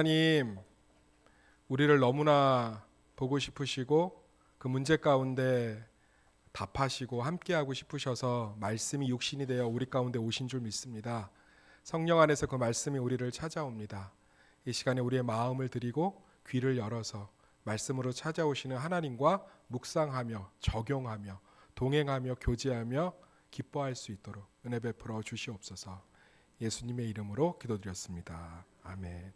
하나님, 우리를 너무나 보고 싶으시고 그 문제 가운데 답하시고 함께하고 싶으셔서 말씀이 육신이 되어 우리 가운데 오신 줄 믿습니다. 성령 안에서 그 말씀이 우리를 찾아옵니다. 이 시간에 우리의 마음을 드리고 귀를 열어서 말씀으로 찾아오시는 하나님과 묵상하며 적용하며 동행하며 교제하며 기뻐할 수 있도록 은혜 베풀어 주시옵소서. 예수님의 이름으로 기도드렸습니다. 아멘.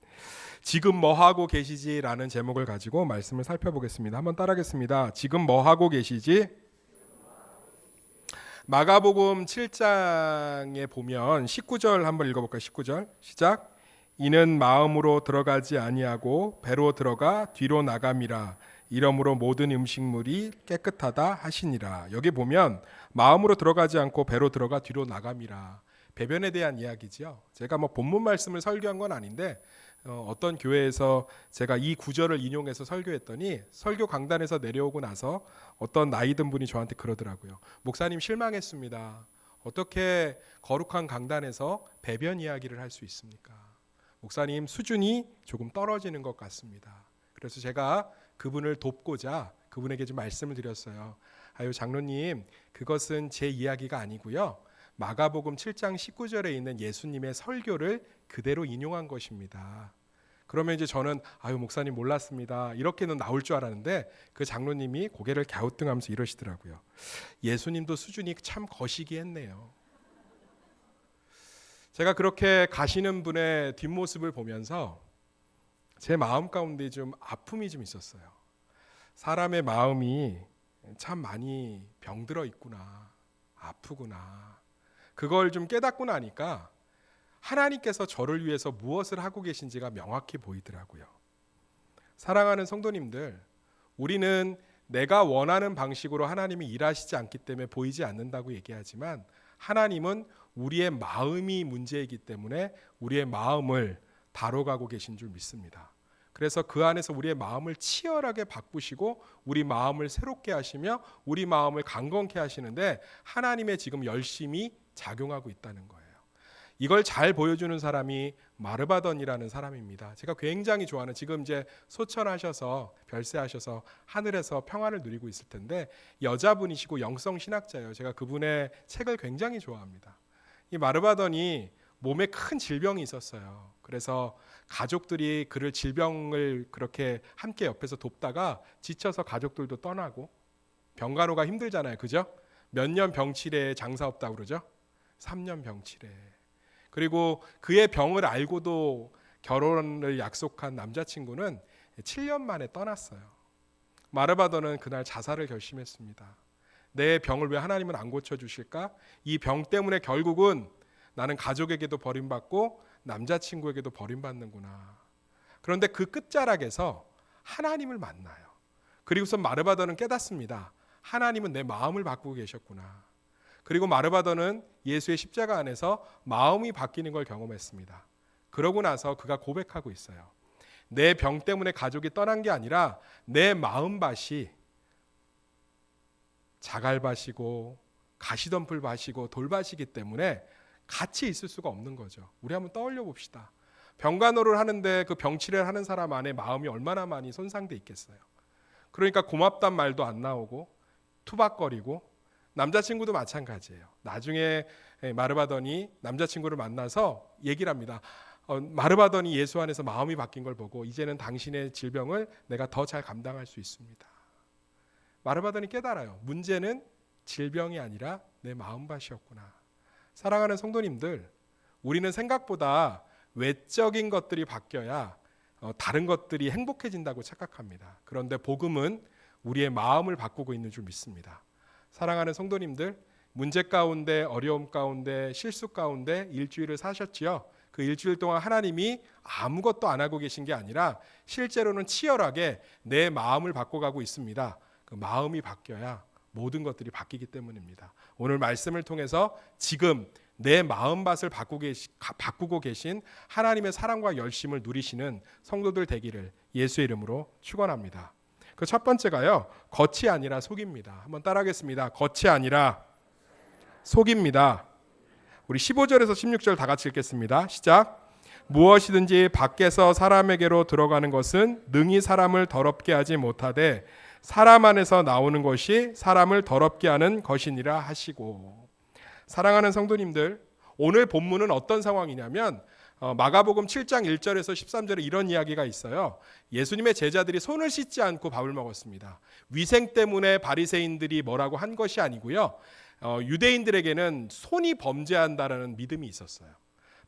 지금 뭐 하고 계시지라는 제목을 가지고 말씀을 살펴보겠습니다. 한번 따라하겠습니다. 지금 뭐 하고 계시지? 마가복음 7장에 보면 19절 한번 읽어볼까요? 19절 시작. 이는 마음으로 들어가지 아니하고 배로 들어가 뒤로 나감이라. 이러므로 모든 음식물이 깨끗하다 하시니라. 여기 보면 마음으로 들어가지 않고 배로 들어가 뒤로 나감이라. 배변에 대한 이야기죠. 제가 뭐 본문 말씀을 설교한 건 아닌데 어떤 교회에서 제가 이 구절을 인용해서 설교했더니 설교 강단에서 내려오고 나서 어떤 나이 든 분이 저한테 그러더라고요. 목사님 실망했습니다. 어떻게 거룩한 강단에서 배변 이야기를 할 수 있습니까? 목사님 수준이 조금 떨어지는 것 같습니다. 그래서 제가 그분을 돕고자 그분에게 좀 말씀을 드렸어요. 아유 장로님, 그것은 제 이야기가 아니고요. 마가복음 7장 19절에 있는 예수님의 설교를 그대로 인용한 것입니다. 그러면 이제 저는 아유 목사님 몰랐습니다. 이렇게는 나올 줄 알았는데 그 장로님이 고개를 갸우뚱하면서 이러시더라고요. 예수님도 수준이 참 거시기했네요. 제가 그렇게 가시는 분의 뒷모습을 보면서 제 마음 가운데 좀 아픔이 좀 있었어요. 사람의 마음이 참 많이 병들어 있구나, 아프구나. 그걸 좀 깨닫고 나니까 하나님께서 저를 위해서 무엇을 하고 계신지가 명확히 보이더라고요. 사랑하는 성도님들, 우리는 내가 원하는 방식으로 하나님이 일하시지 않기 때문에 보이지 않는다고 얘기하지만 하나님은 우리의 마음이 문제이기 때문에 우리의 마음을 다뤄가고 계신 줄 믿습니다. 그래서 그 안에서 우리의 마음을 치열하게 바꾸시고 우리 마음을 새롭게 하시며 우리 마음을 강건케 하시는데 하나님의 지금 열심히 작용하고 있다는 거예요. 이걸 잘 보여주는 사람이 마르바던이라는 사람입니다. 제가 굉장히 좋아하는, 지금 이제 소천하셔서 별세하셔서 하늘에서 평안을 누리고 있을 텐데 여자분이시고 영성 신학자예요. 제가 그분의 책을 굉장히 좋아합니다. 이 마르바던이 몸에 큰 질병이 있었어요. 그래서 가족들이 그를 질병을 그렇게 함께 옆에서 돕다가 지쳐서 가족들도 떠나고, 병간호가 힘들잖아요. 그죠? 몇 년 병치레에 장사 없다고 그러죠? 3년 병치레. 그리고 그의 병을 알고도 결혼을 약속한 남자친구는 7년 만에 떠났어요. 마르바던은 그날 자살을 결심했습니다. 내 병을 왜 하나님은 안 고쳐주실까? 이 병 때문에 결국은 나는 가족에게도 버림받고 남자친구에게도 버림받는구나. 그런데 그 끝자락에서 하나님을 만나요. 그리고서 마르바던은 깨닫습니다. 하나님은 내 마음을 바꾸고 계셨구나. 그리고 마르바던은 예수의 십자가 안에서 마음이 바뀌는 걸 경험했습니다. 그러고 나서 그가 고백하고 있어요. 내 병 때문에 가족이 떠난 게 아니라 내 마음밭이 자갈밭이고 가시덤불밭이고 돌밭이기 때문에 같이 있을 수가 없는 거죠. 우리 한번 떠올려 봅시다. 병간호를 하는데 그 병치레를 하는 사람 안에 마음이 얼마나 많이 손상돼 있겠어요. 그러니까 고맙단 말도 안 나오고 투박거리고, 남자친구도 마찬가지예요. 나중에 마르바던이 남자친구를 만나서 얘기를 합니다. 마르바던이 예수 안에서 마음이 바뀐 걸 보고 이제는 당신의 질병을 내가 더 잘 감당할 수 있습니다. 마르바던이 깨달아요. 문제는 질병이 아니라 내 마음밭이었구나. 사랑하는 성도님들, 우리는 생각보다 외적인 것들이 바뀌어야 다른 것들이 행복해진다고 착각합니다. 그런데 복음은 우리의 마음을 바꾸고 있는 줄 믿습니다. 사랑하는 성도님들, 문제 가운데, 어려움 가운데, 실수 가운데 일주일을 사셨지요. 그 일주일 동안 하나님이 아무것도 안 하고 계신 게 아니라 실제로는 치열하게 내 마음을 바꿔가고 있습니다. 그 마음이 바뀌어야 모든 것들이 바뀌기 때문입니다. 오늘 말씀을 통해서 지금 내 마음밭을 바꾸고 계신 하나님의 사랑과 열심을 누리시는 성도들 되기를 예수의 이름으로 축원합니다. 그 첫 번째가요, 겉이 아니라 속입니다. 한번 따라하겠습니다. 겉이 아니라 속입니다. 우리 15절에서 16절 다 같이 읽겠습니다. 시작. 무엇이든지 밖에서 사람에게로 들어가는 것은 능히 사람을 더럽게 하지 못하되 사람 안에서 나오는 것이 사람을 더럽게 하는 것이니라 하시고. 사랑하는 성도님들, 오늘 본문은 어떤 상황이냐면 마가복음 7장 1절에서 13절에 이런 이야기가 있어요. 예수님의 제자들이 손을 씻지 않고 밥을 먹었습니다. 위생 때문에 바리새인들이 뭐라고 한 것이 아니고요. 유대인들에게는 손이 범죄한다라는 믿음이 있었어요.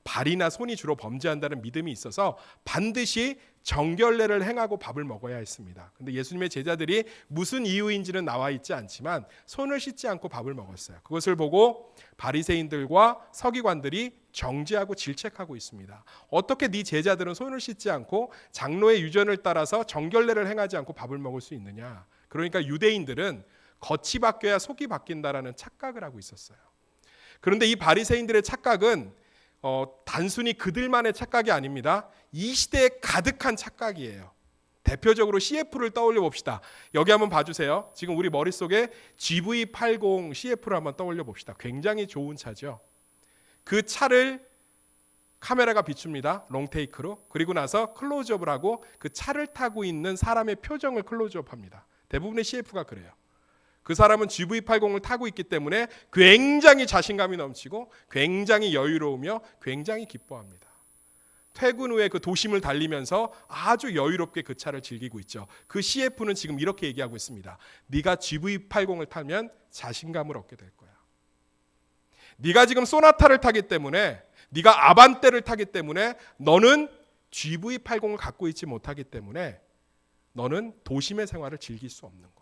발이나 손이 주로 범죄한다는 믿음이 있어서 반드시 정결례를 행하고 밥을 먹어야 했습니다. 근데 예수님의 제자들이 무슨 이유인지는 나와 있지 않지만 손을 씻지 않고 밥을 먹었어요. 그것을 보고 바리새인들과 서기관들이 정죄하고 질책하고 있습니다. 어떻게 네 제자들은 손을 씻지 않고 장로의 유전을 따라서 정결례를 행하지 않고 밥을 먹을 수 있느냐? 그러니까 유대인들은 겉이 바뀌어야 속이 바뀐다라는 착각을 하고 있었어요. 그런데 이 바리새인들의 착각은 단순히 그들만의 착각이 아닙니다. 이 시대에 가득한 착각이에요. 대표적으로 CF를 떠올려 봅시다. 여기 한번 봐주세요. 지금 우리 머릿속에 GV80 CF를 한번 떠올려 봅시다. 굉장히 좋은 차죠. 그 차를 카메라가 비춥니다. 롱테이크로. 그리고 나서 클로즈업을 하고 그 차를 타고 있는 사람의 표정을 클로즈업합니다. 대부분의 CF가 그래요. 그 사람은 GV80을 타고 있기 때문에 굉장히 자신감이 넘치고 굉장히 여유로우며 굉장히 기뻐합니다. 퇴근 후에 그 도심을 달리면서 아주 여유롭게 그 차를 즐기고 있죠. 그 CF는 지금 이렇게 얘기하고 있습니다. 네가 GV80을 타면 자신감을 얻게 될 거야. 네가 지금 소나타를 타기 때문에, 네가 아반떼를 타기 때문에 너는 GV80을 갖고 있지 못하기 때문에 너는 도심의 생활을 즐길 수 없는 거야.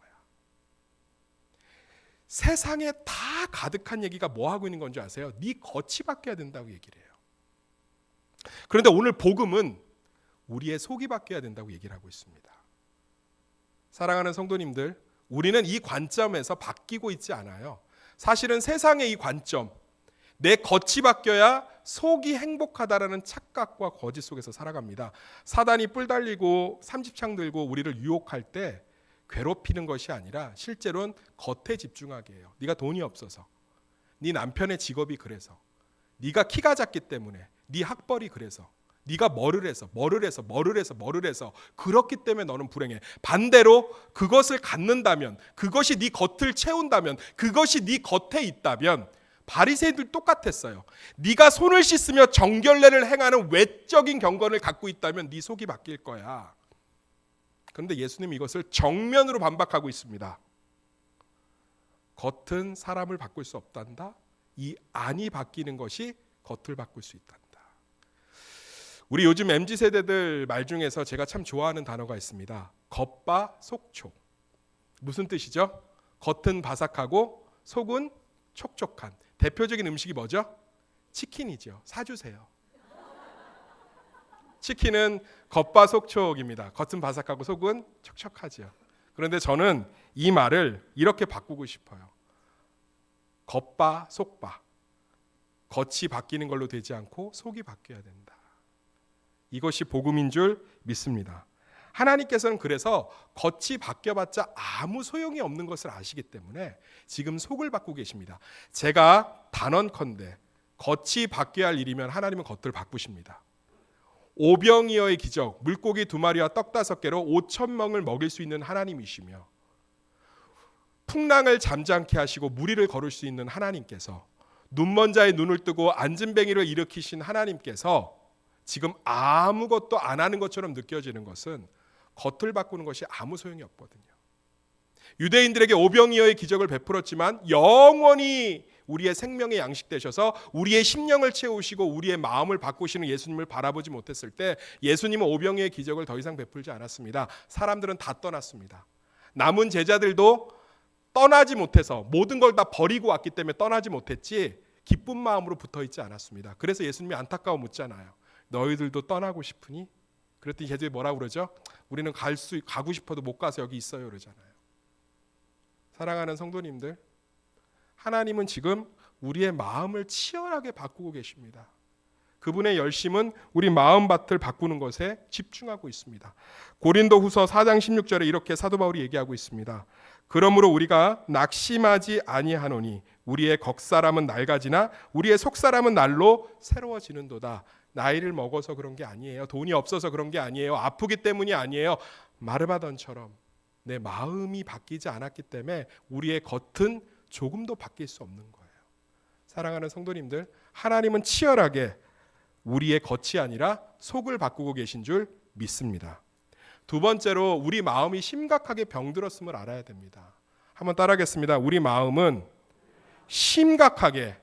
세상에 다 가득한 얘기가 뭐 하고 있는 건지 아세요? 네 겉이 바뀌어야 된다고 얘기를 해요. 그런데 오늘 복음은 우리의 속이 바뀌어야 된다고 얘기를 하고 있습니다. 사랑하는 성도님들, 우리는 이 관점에서 바뀌고 있지 않아요. 사실은 세상의 이 관점, 내 겉이 바뀌어야 속이 행복하다라는 착각과 거짓 속에서 살아갑니다. 사단이 뿔 달리고 삼집창 들고 우리를 유혹할 때 괴롭히는 것이 아니라 실제로는 겉에 집중하게 해요. 네가 돈이 없어서, 네 남편의 직업이 그래서, 네가 키가 작기 때문에, 네 학벌이 그래서, 네가 뭐를 해서 그렇기 때문에 너는 불행해. 반대로 그것을 갖는다면, 그것이 네 겉을 채운다면, 그것이 네 겉에 있다면 바리새인들 똑같았어요. 네가 손을 씻으며 정결례를 행하는 외적인 경건을 갖고 있다면 네 속이 바뀔 거야. 그런데 예수님이 이것을 정면으로 반박하고 있습니다. 겉은 사람을 바꿀 수 없단다. 이 안이 바뀌는 것이 겉을 바꿀 수 있단다. 우리 요즘 MZ세대들 말 중에서 제가 참 좋아하는 단어가 있습니다. 겉바 속촉. 무슨 뜻이죠? 겉은 바삭하고 속은 촉촉한. 대표적인 음식이 뭐죠? 치킨이죠. 사주세요. 치킨은 겉바속촉입니다. 겉은 바삭하고 속은 촉촉하죠. 그런데 저는 이 말을 이렇게 바꾸고 싶어요. 겉바 속바. 겉이 바뀌는 걸로 되지 않고 속이 바뀌어야 된다. 이것이 복음인 줄 믿습니다. 하나님께서는 그래서 겉이 바뀌어봤자 아무 소용이 없는 것을 아시기 때문에 지금 속을 바꾸고 계십니다. 제가 단언컨대 겉이 바뀌어야 할 일이면 하나님은 겉을 바꾸십니다. 오병이어의 기적, 물고기 2마리와 떡 5개로 5,000명을 먹일 수 있는 하나님이시며, 풍랑을 잠잠케 하시고 무리를 걸을 수 있는 하나님께서, 눈먼 자의 눈을 뜨고 안진뱅이를 일으키신 하나님께서 지금 아무것도 안 하는 것처럼 느껴지는 것은 겉을 바꾸는 것이 아무 소용이 없거든요. 유대인들에게 오병이어의 기적을 베풀었지만 영원히 우리의 생명의 양식 되셔서 우리의 심령을 채우시고 우리의 마음을 바꾸시는 예수님을 바라보지 못했을 때 예수님은 오병이어의 기적을 더 이상 베풀지 않았습니다. 사람들은 다 떠났습니다. 남은 제자들도 떠나지 못해서 모든 걸 다 버리고 왔기 때문에 떠나지 못했지 기쁜 마음으로 붙어있지 않았습니다. 그래서 예수님이 안타까워 묻잖아요. 너희들도 떠나고 싶으니? 그랬더니 제자들이 뭐라고 그러죠? 우리는 가고 싶어도 못 가서 여기 있어요 그러잖아요. 사랑하는 성도님들, 하나님은 지금 우리의 마음을 치열하게 바꾸고 계십니다. 그분의 열심은 우리 마음밭을 바꾸는 것에 집중하고 있습니다. 고린도후서 4장 16절에 이렇게 사도 바울이 얘기하고 있습니다. 그러므로 우리가 낙심하지 아니하노니 우리의 겉사람은 낡아지나 우리의 속사람은 날로 새로워지는도다. 나이를 먹어서 그런 게 아니에요. 돈이 없어서 그런 게 아니에요. 아프기 때문이 아니에요. 마르바던처럼 내 마음이 바뀌지 않았기 때문에 우리의 겉은 조금도 바뀔 수 없는 거예요. 사랑하는 성도님들, 하나님은 치열하게 우리의 겉이 아니라 속을 바꾸고 계신 줄 믿습니다. 두 번째로 우리 마음이 심각하게 병들었음을 알아야 됩니다. 한번 따라하겠습니다. 우리 마음은 심각하게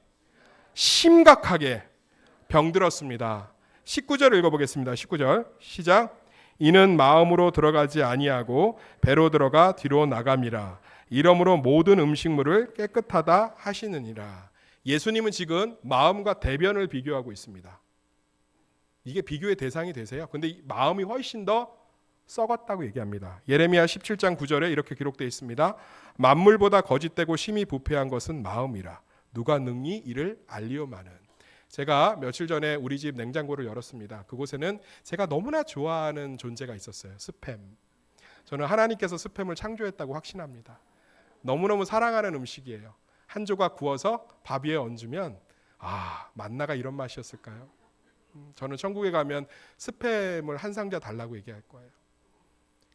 병들었습니다. 19절 읽어보겠습니다. 19절 시작. 이는 마음으로 들어가지 아니하고 배로 들어가 뒤로 나감이라. 이러므로 모든 음식물을 깨끗하다 하시느니라. 예수님은 지금 마음과 대변을 비교하고 있습니다. 이게 비교의 대상이 되세요? 근데 마음이 훨씬 더 썩었다고 얘기합니다. 예레미야 17장 9절에 이렇게 기록되어 있습니다. 만물보다 거짓되고 심히 부패한 것은 마음이라. 누가 능히 이를 알리오마는. 제가 며칠 전에 우리 집 냉장고를 열었습니다. 그곳에는 제가 너무나 좋아하는 존재가 있었어요. 스팸. 저는 하나님께서 스팸을 창조했다고 확신합니다. 너무너무 사랑하는 음식이에요. 한 조각 구워서 밥 위에 얹으면 만나가 이런 맛이었을까요? 저는 천국에 가면 스팸을 한 상자 달라고 얘기할 거예요.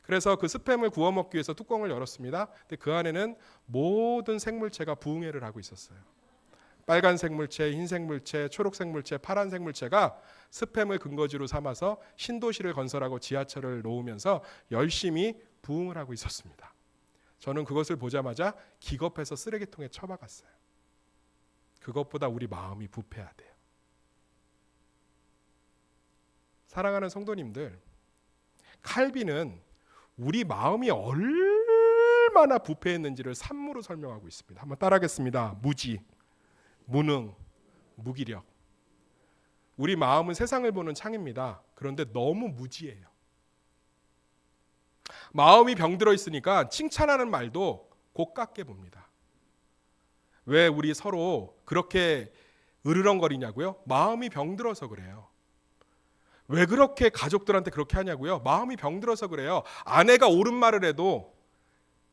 그래서 그 스팸을 구워 먹기 위해서 뚜껑을 열었습니다. 근데 그 안에는 모든 생물체가 부흥회를 하고 있었어요. 빨간 생물체, 흰 생물체, 초록 생물체, 파란 생물체가 스팸을 근거지로 삼아서 신도시를 건설하고 지하철을 놓으면서 열심히 부흥을 하고 있었습니다. 저는 그것을 보자마자 기겁해서 쓰레기통에 처박았어요. 그것보다 우리 마음이 부패해야 돼요. 사랑하는 성도님들, 칼빈은 우리 마음이 얼마나 부패했는지를 산무로 설명하고 있습니다. 한번 따라하겠습니다. 무지, 무능, 무기력. 우리 마음은 세상을 보는 창입니다. 그런데 너무 무지해요. 마음이 병들어 있으니까 칭찬하는 말도 곱깝게 봅니다. 왜 우리 서로 그렇게 으르렁거리냐고요? 마음이 병들어서 그래요. 왜 그렇게 가족들한테 그렇게 하냐고요? 마음이 병들어서 그래요. 아내가 옳은 말을 해도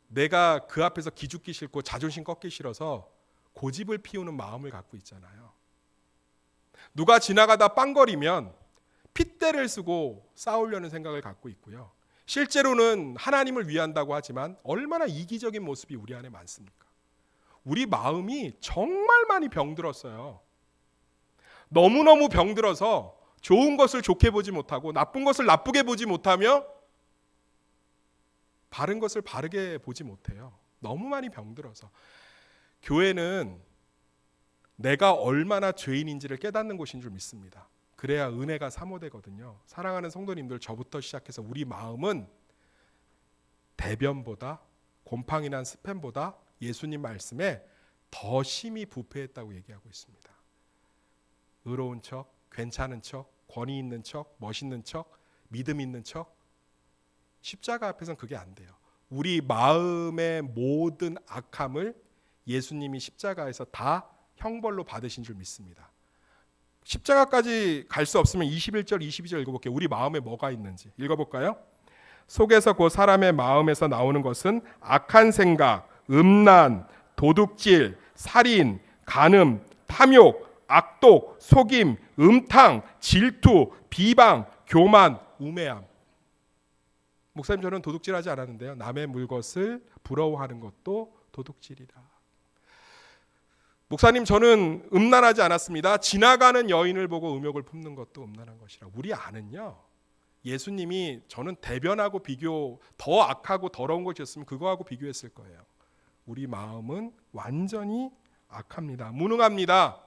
내가 그 앞에서 기죽기 싫고 자존심 꺾기 싫어서 고집을 피우는 마음을 갖고 있잖아요. 누가 지나가다 빵거리면 핏대를 쓰고 싸우려는 생각을 갖고 있고요. 실제로는 하나님을 위한다고 하지만 얼마나 이기적인 모습이 우리 안에 많습니까? 우리 마음이 정말 많이 병들었어요. 너무너무 병들어서 좋은 것을 좋게 보지 못하고 나쁜 것을 나쁘게 보지 못하며 바른 것을 바르게 보지 못해요. 너무 많이 병들어서. 교회는 내가 얼마나 죄인인지를 깨닫는 곳인 줄 믿습니다. 그래야 은혜가 사모되거든요. 사랑하는 성도님들, 저부터 시작해서 우리 마음은 대변보다 곰팡이 난 스팸보다 예수님 말씀에 더 심히 부패했다고 얘기하고 있습니다. 의로운 척, 괜찮은 척, 권위 있는 척, 멋있는 척, 믿음 있는 척. 십자가 앞에서는 그게 안 돼요. 우리 마음의 모든 악함을 예수님이 십자가에서 다 형벌로 받으신 줄 믿습니다. 십자가까지 갈 수 없으면 21절, 22절 읽어볼게요. 우리 마음에 뭐가 있는지 읽어볼까요? 속에서 곧 사람의 마음에서 나오는 것은 악한 생각, 음란, 도둑질, 살인, 간음, 탐욕, 악독, 속임, 음탕, 질투, 비방, 교만, 우매함. 목사님, 저는 도둑질하지 않았는데요. 남의 물것을 부러워하는 것도 도둑질이라. 목사님, 저는 음란하지 않았습니다. 지나가는 여인을 보고 음욕을 품는 것도 음란한 것이라. 우리 안은요, 예수님이 저는 대변하고 비교, 더 악하고 더러운 것이었으면 그거하고 비교했을 거예요. 우리 마음은 완전히 악합니다. 무능합니다.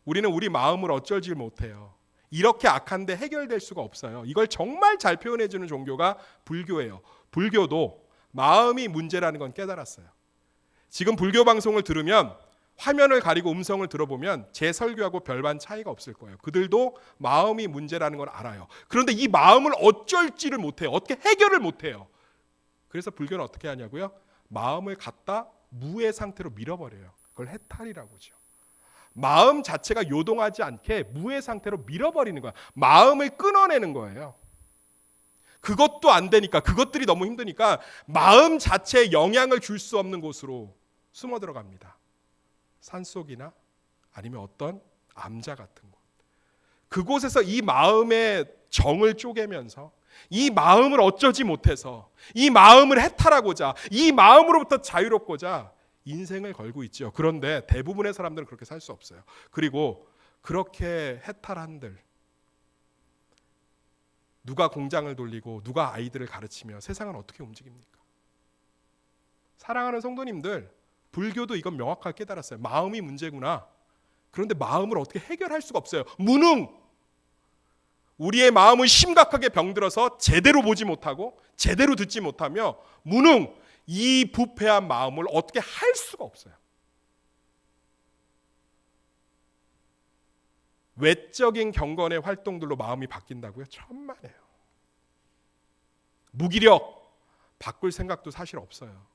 우리는 우리 마음을 어쩔 줄 못해요. 이렇게 악한데 해결될 수가 없어요. 이걸 정말 잘 표현해주는 종교가 불교예요. 불교도 마음이 문제라는 건 깨달았어요. 지금 불교 방송을 들으면 화면을 가리고 음성을 들어보면 제 설교하고 별반 차이가 없을 거예요. 그들도 마음이 문제라는 걸 알아요. 그런데 이 마음을 어쩔지를 못해요. 어떻게 해결을 못해요. 그래서 불교는 어떻게 하냐고요? 마음을 갖다 무의 상태로 밀어버려요. 그걸 해탈이라고 하죠. 마음 자체가 요동하지 않게 무의 상태로 밀어버리는 거야. 마음을 끊어내는 거예요. 그것도 안 되니까, 그것들이 너무 힘드니까 마음 자체에 영향을 줄 수 없는 곳으로 숨어 들어갑니다. 산속이나 아니면 어떤 암자 같은 곳. 그곳에서 이 마음의 정을 쪼개면서 이 마음을 어쩌지 못해서 이 마음을 해탈하고자 이 마음으로부터 자유롭고자 인생을 걸고 있죠. 그런데 대부분의 사람들은 그렇게 살 수 없어요. 그리고 그렇게 해탈한들 누가 공장을 돌리고 누가 아이들을 가르치며 세상은 어떻게 움직입니까? 사랑하는 성도님들, 불교도 이건 명확하게 깨달았어요. 마음이 문제구나. 그런데 마음을 어떻게 해결할 수가 없어요. 무능. 우리의 마음은 심각하게 병들어서 제대로 보지 못하고 제대로 듣지 못하며 무능. 이 부패한 마음을 어떻게 할 수가 없어요. 외적인 경건의 활동들로 마음이 바뀐다고요? 천만에요. 무기력 바꿀 생각도 사실 없어요.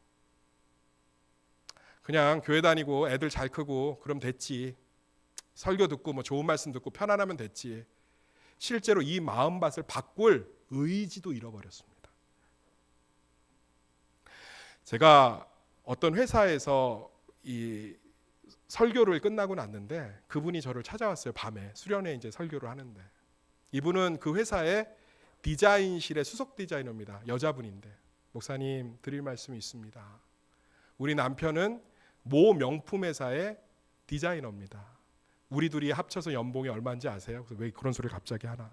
그냥 교회 다니고 애들 잘 크고 그럼 됐지. 설교 듣고 뭐 좋은 말씀 듣고 편안하면 됐지. 실제로 이 마음밭을 바꿀 의지도 잃어버렸습니다. 제가 어떤 회사에서 이 설교를 끝나고 났는데 그분이 저를 찾아왔어요. 밤에 수련회 이제 설교를 하는데 이분은 그 회사의 디자인실의 수석 디자이너입니다. 여자분인데 목사님 드릴 말씀이 있습니다. 우리 남편은 모 명품 회사의 디자이너입니다. 우리 둘이 합쳐서 연봉이 얼마인지 아세요? 그래서 왜 그런 소리를 갑자기 하나?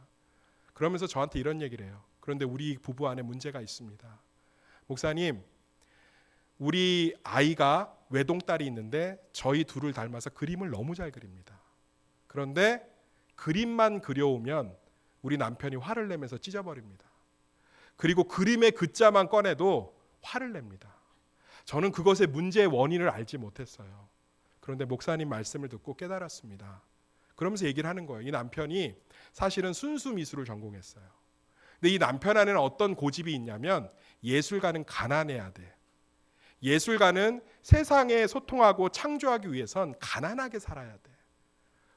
그러면서 저한테 이런 얘기를 해요. 그런데 우리 부부 안에 문제가 있습니다. 목사님, 우리 아이가 외동딸이 있는데 저희 둘을 닮아서 그림을 너무 잘 그립니다. 그런데 그림만 그려오면 우리 남편이 화를 내면서 찢어버립니다. 그리고 그림의 글자만 꺼내도 화를 냅니다. 저는 그것의 문제의 원인을 알지 못했어요. 그런데 목사님 말씀을 듣고 깨달았습니다. 그러면서 얘기를 하는 거예요. 이 남편이 사실은 순수 미술을 전공했어요. 근데 이 남편 안에는 어떤 고집이 있냐면 예술가는 가난해야 돼. 예술가는 세상에 소통하고 창조하기 위해선 가난하게 살아야 돼.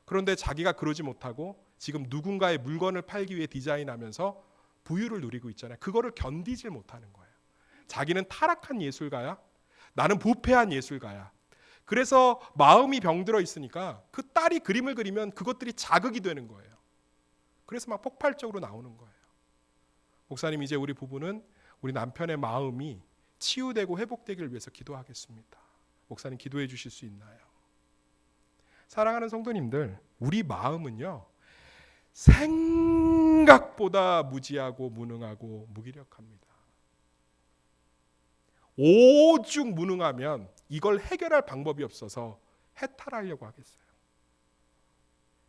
그런데 자기가 그러지 못하고 지금 누군가의 물건을 팔기 위해 디자인하면서 부유를 누리고 있잖아요. 그거를 견디질 못하는 거예요. 자기는 타락한 예술가야. 나는 부패한 예술가야. 그래서 마음이 병들어 있으니까 그 딸이 그림을 그리면 그것들이 자극이 되는 거예요. 그래서 막 폭발적으로 나오는 거예요. 목사님, 이제 우리 부부는 우리 남편의 마음이 치유되고 회복되기를 위해서 기도하겠습니다. 목사님 기도해 주실 수 있나요? 사랑하는 성도님들, 우리 마음은요 생각보다 무지하고 무능하고 무기력합니다. 오죽 무능하면 이걸 해결할 방법이 없어서 해탈하려고 하겠어요.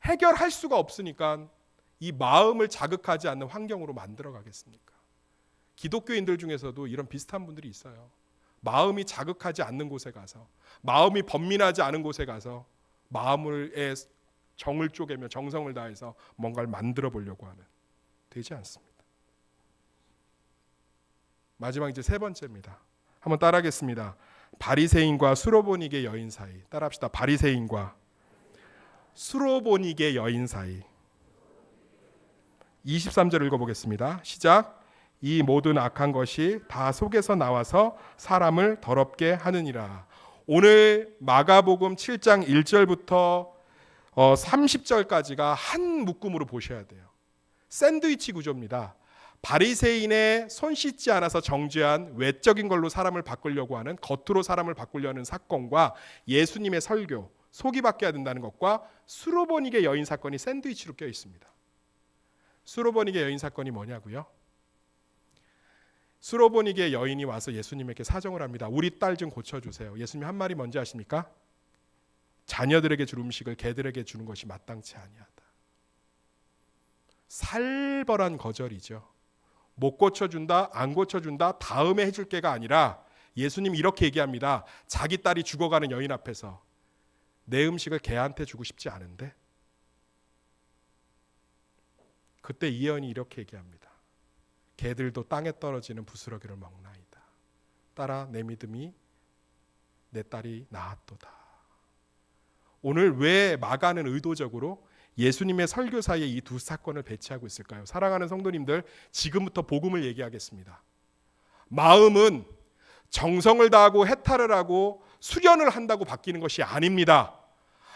해결할 수가 없으니까 이 마음을 자극하지 않는 환경으로 만들어 가겠습니까? 기독교인들 중에서도 이런 비슷한 분들이 있어요. 마음이 자극하지 않는 곳에 가서, 마음이 번민하지 않은 곳에 가서 마음의 정을 쪼개며 정성을 다해서 뭔가를 만들어 보려고 하는, 되지 않습니다. 마지막 이제 세 번째입니다. 한번 따라하겠습니다. 바리새인과 수로보닉의 여인 사이. 따라합시다. 바리새인과 수로보닉의 여인 사이. 23절 읽어보겠습니다. 시작. 이 모든 악한 것이 다 속에서 나와서 사람을 더럽게 하느니라. 오늘 마가복음 7장 1절부터 30절까지가 한 묶음으로 보셔야 돼요. 샌드위치 구조입니다. 바리새인의 손 씻지 않아서 정죄한 외적인 걸로 사람을 바꾸려고 하는, 겉으로 사람을 바꾸려는 사건과 예수님의 설교, 속이 바뀌어야 된다는 것과 수로보닉의 여인 사건이 샌드위치로 껴 있습니다. 수로보닉의 여인 사건이 뭐냐고요? 수로보닉의 여인이 와서 예수님에게 사정을 합니다. 우리 딸 좀 고쳐주세요. 예수님 한 말이 뭔지 아십니까? 자녀들에게 줄 음식을 개들에게 주는 것이 마땅치 아니하다. 살벌한 거절이죠. 못 고쳐준다, 안 고쳐준다, 다음에 해줄 게가 아니라 예수님 이렇게 얘기합니다. 자기 딸이 죽어가는 여인 앞에서 내 음식을 개한테 주고 싶지 않은데? 그때 이 여인이 이렇게 얘기합니다. 개들도 땅에 떨어지는 부스러기를 먹나이다. 딸아, 내 믿음이 내 딸이 나았도다. 오늘 왜 마가는 의도적으로 예수님의 설교 사이에 이 두 사건을 배치하고 있을까요? 사랑하는 성도님들, 지금부터 복음을 얘기하겠습니다. 마음은 정성을 다하고 해탈을 하고 수련을 한다고 바뀌는 것이 아닙니다.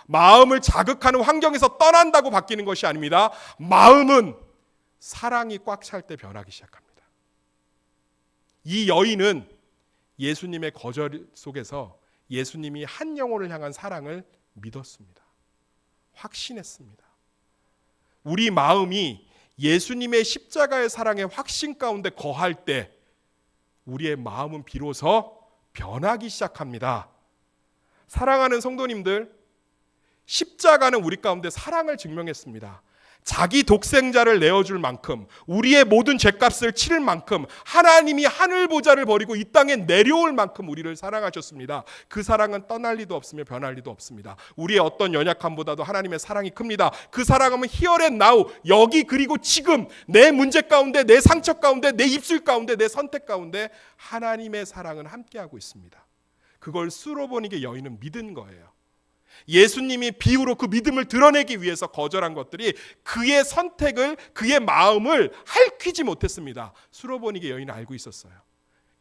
마음을 자극하는 환경에서 떠난다고 바뀌는 것이 아닙니다. 마음은 사랑이 꽉 찰 때 변하기 시작합니다. 이 여인은 예수님의 거절 속에서 예수님이 한 영혼을 향한 사랑을 믿었습니다. 확신했습니다. 우리 마음이 예수님의 십자가의 사랑의 확신 가운데 거할 때 우리의 마음은 비로소 변하기 시작합니다. 사랑하는 성도님들, 십자가는 우리 가운데 사랑을 증명했습니다. 자기 독생자를 내어줄 만큼, 우리의 모든 죄값을 치를 만큼, 하나님이 하늘 보좌를 버리고 이 땅에 내려올 만큼 우리를 사랑하셨습니다. 그 사랑은 떠날 리도 없으며 변할 리도 없습니다. 우리의 어떤 연약함보다도 하나님의 사랑이 큽니다. 그 사랑은 here and now, 여기 그리고 지금 내 문제 가운데, 내 상처 가운데, 내 입술 가운데, 내 선택 가운데 하나님의 사랑은 함께하고 있습니다. 그걸 수로보니게 여인은 믿은 거예요. 예수님이 비유로 그 믿음을 드러내기 위해서 거절한 것들이 그의 선택을, 그의 마음을 핥히지 못했습니다. 수로보니게 여인은 알고 있었어요.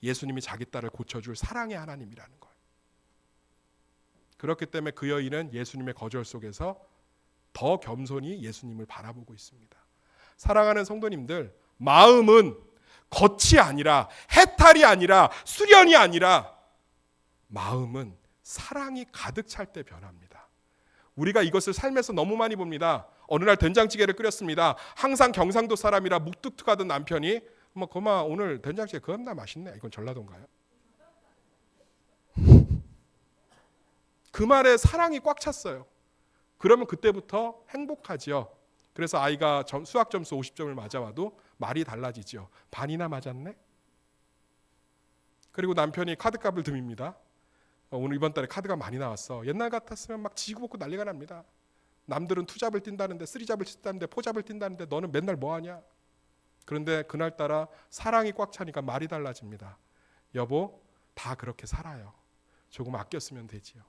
예수님이 자기 딸을 고쳐줄 사랑의 하나님이라는 걸. 그렇기 때문에 그 여인은 예수님의 거절 속에서 더 겸손히 예수님을 바라보고 있습니다. 사랑하는 성도님들, 마음은 겉이 아니라, 해탈이 아니라, 수련이 아니라 마음은 사랑이 가득 찰 때 변합니다. 우리가 이것을 삶에서 너무 많이 봅니다. 어느 날 된장찌개를 끓였습니다. 항상 경상도 사람이라 묵뚝뚝하던 남편이 그만 오늘 된장찌개 겁나 맛있네. 이건 전라도인가요? 그 말에 사랑이 꽉 찼어요. 그러면 그때부터 행복하지요. 그래서 아이가 수학 점수 50점을 맞아와도 말이 달라지죠. 반이나 맞았네? 그리고 남편이 카드값을 듭니다. 오늘 이번 달에 카드가 많이 나왔어. 옛날 같았으면 막 지지고 볶고 난리가 납니다. 남들은 투잡을 뛴다는데, 쓰리잡을 뛴다는데, 포잡을 뛴다는데 너는 맨날 뭐하냐? 그런데 그날따라 사랑이 꽉 차니까 말이 달라집니다. 여보, 다 그렇게 살아요. 조금 아껴 쓰면 되지요.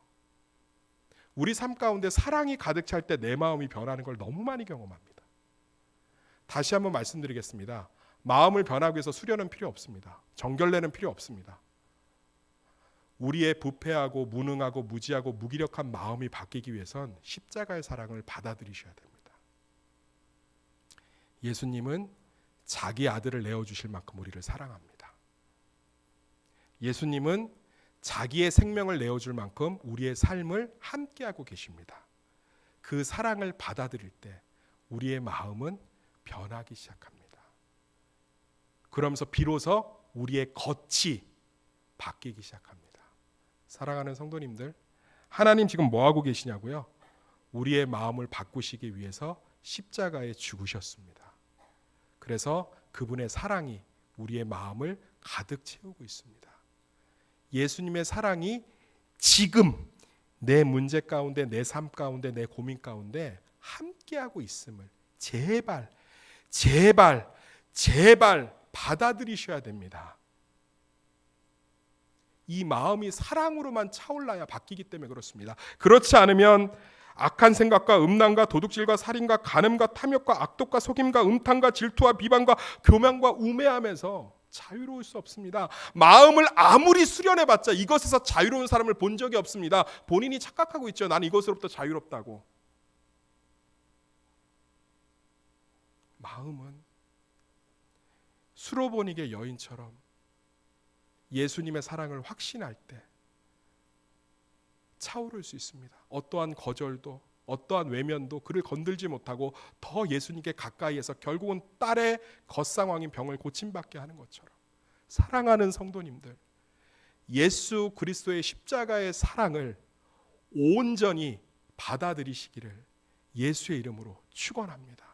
우리 삶 가운데 사랑이 가득 찰 때 내 마음이 변하는 걸 너무 많이 경험합니다. 다시 한번 말씀드리겠습니다. 마음을 변하기 위해서 수련은 필요 없습니다. 정결례는 필요 없습니다. 우리의 부패하고 무능하고 무지하고 무기력한 마음이 바뀌기 위해선 십자가의 사랑을 받아들이셔야 됩니다. 예수님은 자기 아들을 내어주실 만큼 우리를 사랑합니다. 예수님은 자기의 생명을 내어줄 만큼 우리의 삶을 함께하고 계십니다. 그 사랑을 받아들일 때 우리의 마음은 변하기 시작합니다. 그러면서 비로소 우리의 겉이 바뀌기 시작합니다. 사랑하는 성도님들, 하나님 지금 뭐하고 계시냐고요? 우리의 마음을 바꾸시기 위해서 십자가에 죽으셨습니다. 그래서 그분의 사랑이 우리의 마음을 가득 채우고 있습니다. 예수님의 사랑이 지금 내 문제 가운데, 내 삶 가운데, 내 고민 가운데 함께하고 있음을 제발 받아들이셔야 됩니다. 이 마음이 사랑으로만 차올라야 바뀌기 때문에 그렇습니다. 그렇지 않으면 악한 생각과 음란과 도둑질과 살인과 간음과 탐욕과 악독과 속임과 음탕과 질투와 비방과 교만과 우매함에서 자유로울 수 없습니다. 마음을 아무리 수련해봤자 이것에서 자유로운 사람을 본 적이 없습니다. 본인이 착각하고 있죠. 난 이것으로부터 자유롭다고. 마음은 수로보니게 여인처럼 예수님의 사랑을 확신할 때 차오를 수 있습니다. 어떠한 거절도, 어떠한 외면도 그를 건들지 못하고 더 예수님께 가까이에서 결국은 딸의 겉상황인 병을 고침받게 하는 것처럼, 사랑하는 성도님들, 예수 그리스도의 십자가의 사랑을 온전히 받아들이시기를 예수의 이름으로 축원합니다.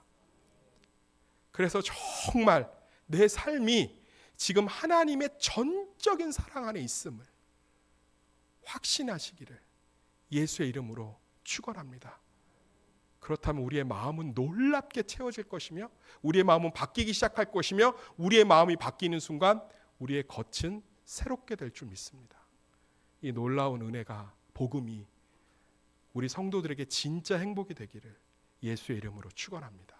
그래서 정말 내 삶이 지금 하나님의 전적인 사랑 안에 있음을 확신하시기를 예수의 이름으로 축원합니다. 그렇다면 우리의 마음은 놀랍게 채워질 것이며 우리의 마음은 바뀌기 시작할 것이며 우리의 마음이 바뀌는 순간 우리의 겉은 새롭게 될 줄 믿습니다. 이 놀라운 은혜가, 복음이 우리 성도들에게 진짜 행복이 되기를 예수의 이름으로 축원합니다.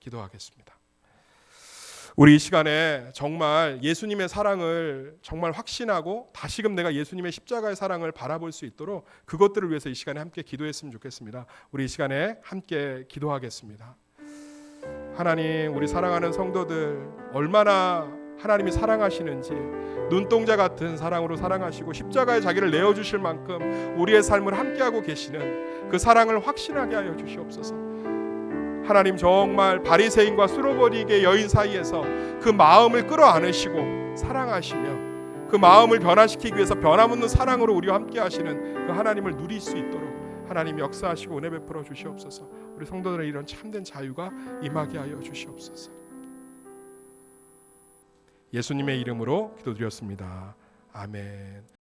기도하겠습니다. 우리 이 시간에 정말 예수님의 사랑을 정말 확신하고 다시금 내가 예수님의 십자가의 사랑을 바라볼 수 있도록 그것들을 위해서 이 시간에 함께 기도했으면 좋겠습니다. 우리 이 시간에 함께 기도하겠습니다. 하나님, 우리 사랑하는 성도들 얼마나 하나님이 사랑하시는지 눈동자 같은 사랑으로 사랑하시고 십자가에 자기를 내어주실 만큼 우리의 삶을 함께하고 계시는 그 사랑을 확신하게 하여 주시옵소서. 하나님, 정말 바리새인과 수로버리게 여인 사이에서 그 마음을 끌어안으시고 사랑하시며 그 마음을 변화시키기 위해서 변함없는 사랑으로 우리와 함께 하시는 그 하나님을 누릴 수 있도록 하나님 역사하시고 은혜 베풀어 주시옵소서. 우리 성도들의 이런 참된 자유가 임하게 하여 주시옵소서. 예수님의 이름으로 기도드렸습니다. 아멘.